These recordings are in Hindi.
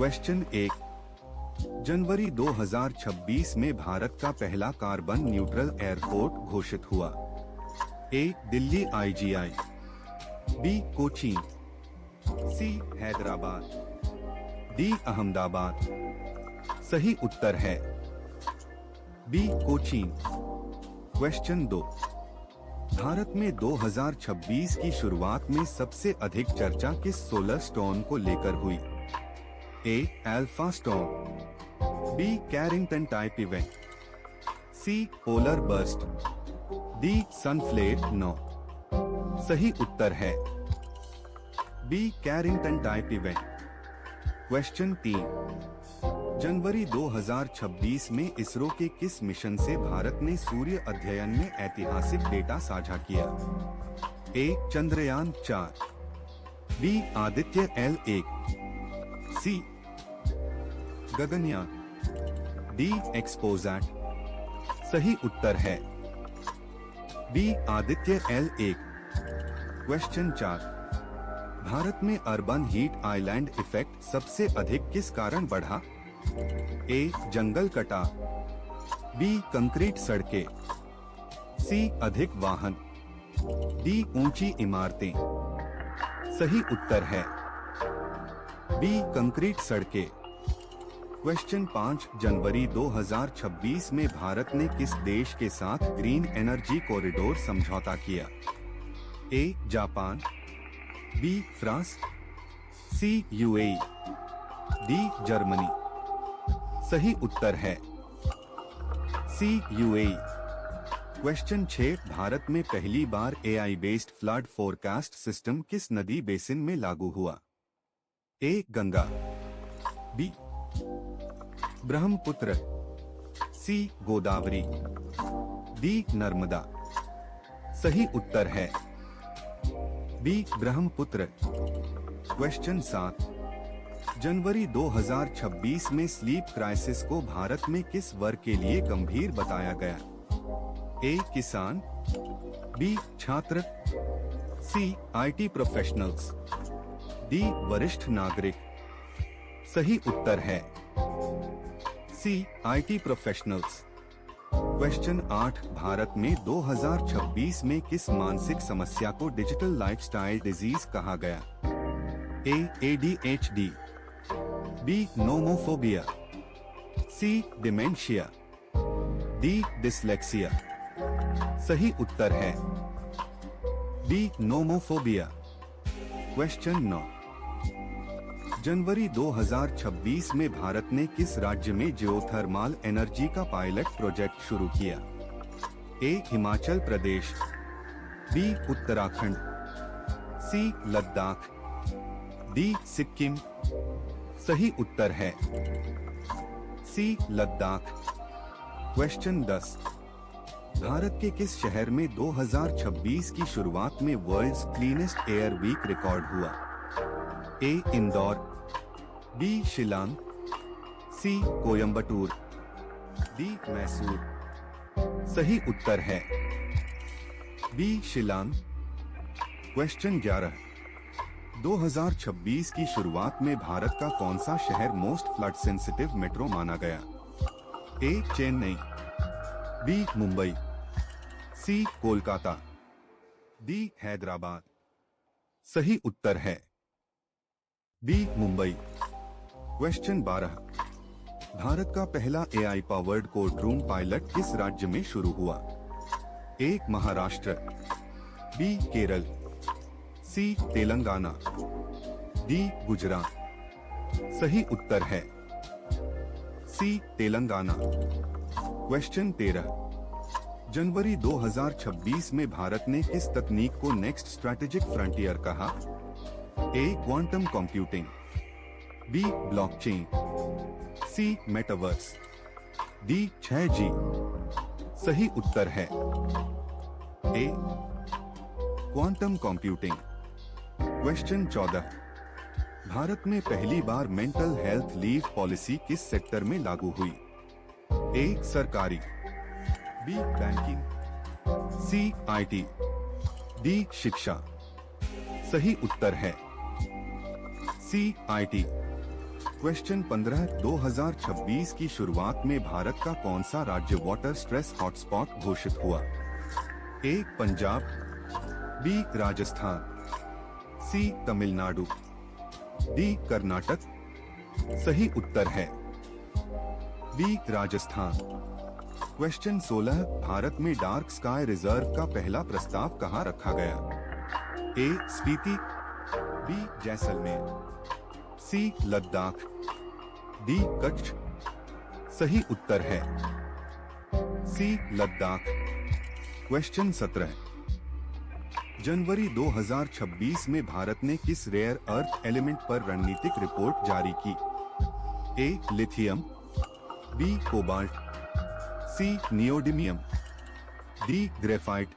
क्वेश्चन 1। जनवरी 2026 में भारत का पहला कार्बन न्यूट्रल एयरपोर्ट घोषित हुआ। ए दिल्ली IGI, बी कोचीन, सी हैदराबाद, डी अहमदाबाद। सही उत्तर है बी कोचीन। क्वेश्चन 2। भारत में 2026 की शुरुआत में सबसे अधिक चर्चा किस सोलर स्टॉर्म को लेकर हुई? A alpha storm, B Carrington type event, C polar burst, D sun flare 9। सही उत्तर है B Carrington type event. Question 3। जनवरी 2026 में इसरो के किस मिशन से भारत ने सूर्य अध्ययन में ऐतिहासिक डेटा साझा किया? ए चंद्रयान 4, बी आदित्य L1, सी गगनयान, डी एक्सपोसैट। सही उत्तर है B Aditya L1। Question 4। Bharat में अर्बन हीट आइलैंड इफेक्ट सबसे अधिक किस कारण बढ़ा? ए जंगल कटा, बी कंक्रीट सड़कें, सी अधिक वाहन, डी ऊंची इमारतें। सही उत्तर है बी कंक्रीट सड़कें। क्वेश्चन 5। जनवरी 2026 में भारत ने किस देश के साथ ग्रीन एनर्जी कॉरिडोर समझौता किया? A Japan, B France, C UAE, D Germany. सही उत्तर है सी UAE। क्वेश्चन 6। भारत में पहली बार AI based flood forecast system किस नदी बेसिन में लागू हुआ? ए गंगा, बी ब्रह्मपुत्र, सी गोदावरी, डी नर्मदा। सही उत्तर है बी ब्रह्मपुत्र। क्वेश्चन 7। जनवरी 2026 में स्लीप क्राइसिस को भारत में किस वर्ग के लिए गंभीर बताया गया? ए किसान, बी छात्र, सी IT प्रोफेशनल्स, डी वरिष्ठ नागरिक। सही उत्तर है सी IT प्रोफेशनल्स। क्वेश्चन 8। भारत में 2026 में किस मानसिक समस्या को डिजिटल लाइफस्टाइल डिजीज कहा गया? ए ADHD, बी नोमोफोबिया, सी डिमेंशिया, डी डिसलेक्सिया। सही उत्तर है बी नोमोफोबिया। क्वेश्चन 9। जनवरी 2026 में भारत ने किस राज्य में जियोथर्मल एनर्जी का पायलट प्रोजेक्ट शुरू किया? ए हिमाचल प्रदेश, बी उत्तराखंड, सी लद्दाख, डी सिक्किम। सही उत्तर है सी लद्दाख। क्वेश्चन 10। भारत के किस शहर में 2026 की शुरुआत में world's cleanest air week record हुआ? A Indore, B Shillong, C Coimbatore, D Mysore. सही उत्तर है बी शिलांग। क्वेश्चन 11। 2026 की शुरुआत में भारत का कौन सा शहर मोस्ट फ्लड सेंसिटिव मेट्रो माना गया? ए चेन्नई, बी मुंबई, सी कोलकाता, डी हैदराबाद। सही उत्तर है बी मुंबई। क्वेश्चन 12। भारत का पहला AI पावर्ड कोर्टरूम पायलट किस राज्य में शुरू हुआ? ए महाराष्ट्र, बी केरल, सी तेलंगाना, डी गुजरात। सही उत्तर है सी तेलंगाना। क्वेश्चन 13। जनवरी 2026 में भारत ने किस तकनीक को नेक्स्ट स्ट्रैटेजिक फ्रंटियर कहा? A quantum computing, B blockchain, C metaverse, D 6G। सही उत्तर है A quantum computing. Question 14। Bharat में पहली बार मेंटल हेल्थ लीव पॉलिसी किस सेक्टर में लागू हुई? ए सरकारी, B banking, C IT, D शिक्षा। सही उत्तर है सी IT। क्वेश्चन 15 2026 की शुरुआत में भारत का कौन सा राज्य वाटर स्ट्रेस हॉटस्पॉट घोषित हुआ? ए पंजाब, बी राजस्थान, सी तमिलनाडु, डी कर्नाटक। सही उत्तर है बी राजस्थान। क्वेश्चन 16 भारत में डार्क स्काई रिजर्व का पहला प्रस्ताव कहां रखा गया? ए स्पीति, बी जैसलमेर, सी लद्दाख, डी कच्छ। सही उत्तर है सी लद्दाख। क्वेश्चन 17 जनवरी 2026 में भारत ने किस रेयर अर्थ एलिमेंट पर रणनीतिक रिपोर्ट जारी की? A lithium, B cobalt, C neodymium, D graphite.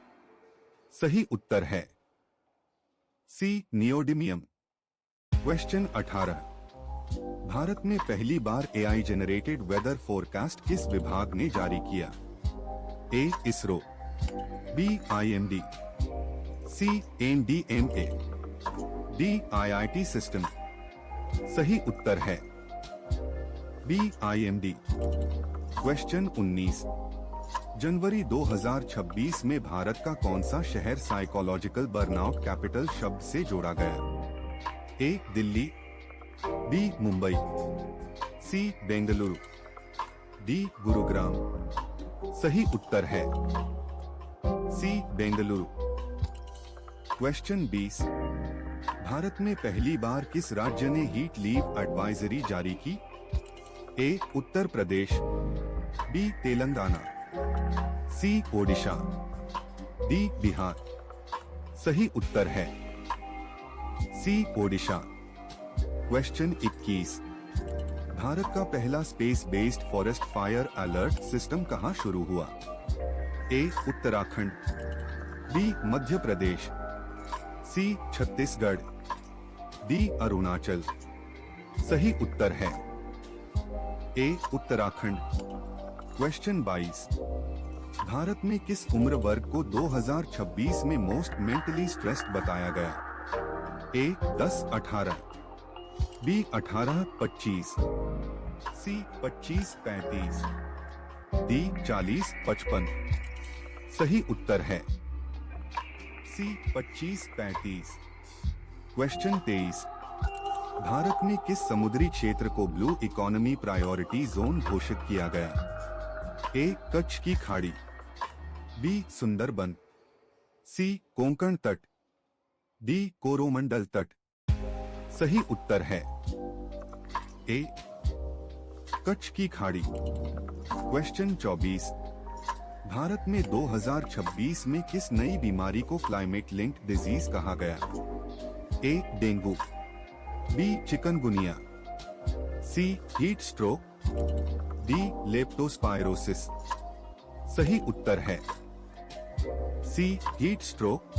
सही उत्तर है सी नियोडिमियम। क्वेश्चन 18 भारत में पहली बार एआई जनरेटेड वेदर फोरकास्ट किस विभाग ने जारी किया? ए इसरो, बी आईएमडी, सी एनडीएमए, डी आईआईटी सिस्टम। सही उत्तर है बी आईएमडी। क्वेश्चन 19 जनवरी 2026 में भारत का कौन सा शहर साइकोलॉजिकल बर्नआउट कैपिटल शब्द से जोड़ा गया? ए दिल्ली, बी मुंबई, सी बेंगलुरु, डी गुरुग्राम। सही उत्तर है सी बेंगलुरु। क्वेश्चन 20 भारत में पहली बार किस राज्य ने हीट लीव एडवाइजरी जारी की? ए उत्तर प्रदेश, बी तेलंगाना, सी ओडिशा, डी बिहार। सही उत्तर है सी ओडिशा। क्वेश्चन 21 भारत का पहला space based forest fire alert system कहां शुरू हुआ? ए उत्तराखंड, बी मध्य प्रदेश, सी छत्तीसगढ़, डी अरुणाचल। सही उत्तर है ए उत्तराखंड। क्वेश्चन 22 भारत में किस उम्र वर्ग को 2026 में मोस्ट मेंटली स्ट्रेस्ड बताया गया? ए 10-18, बी 18-25, सी 25-35, डी 40-55। सही उत्तर है सी 25-35। क्वेश्चन 23 भारत में किस समुद्री क्षेत्र को ब्लू इकोनॉमी प्रायोरिटी जोन घोषित किया गया? ए कच्छ की खाड़ी, बी सुंदरबन, सी कोंकण तट, डी कोरोमंडल तट। सही उत्तर है ए कच्छ की खाड़ी। क्वेश्चन 24 भारत में 2026 में किस नई बीमारी को क्लाइमेट लिंक्ड डिजीज कहा गया? ए डेंगू, बी चिकनगुनिया, सी हीट स्ट्रोक, डी लेप्टोस्पायरोसिस। सही उत्तर है सी हीट स्ट्रोक।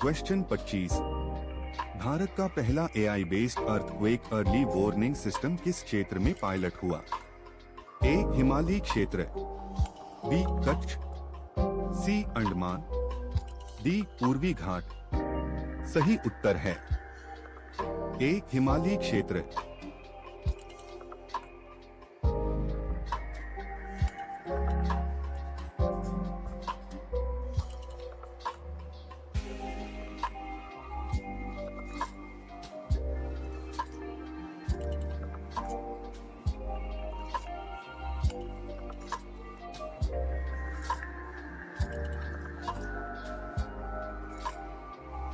क्वेश्चन 25 भारत का पहला AI based earthquake early warning system किस क्षेत्र में पायलट हुआ? ए हिमालयी क्षेत्र, बी कच्छ, सी अंडमान, डी पूर्वी घाट। सही उत्तर है ए हिमालयी क्षेत्र।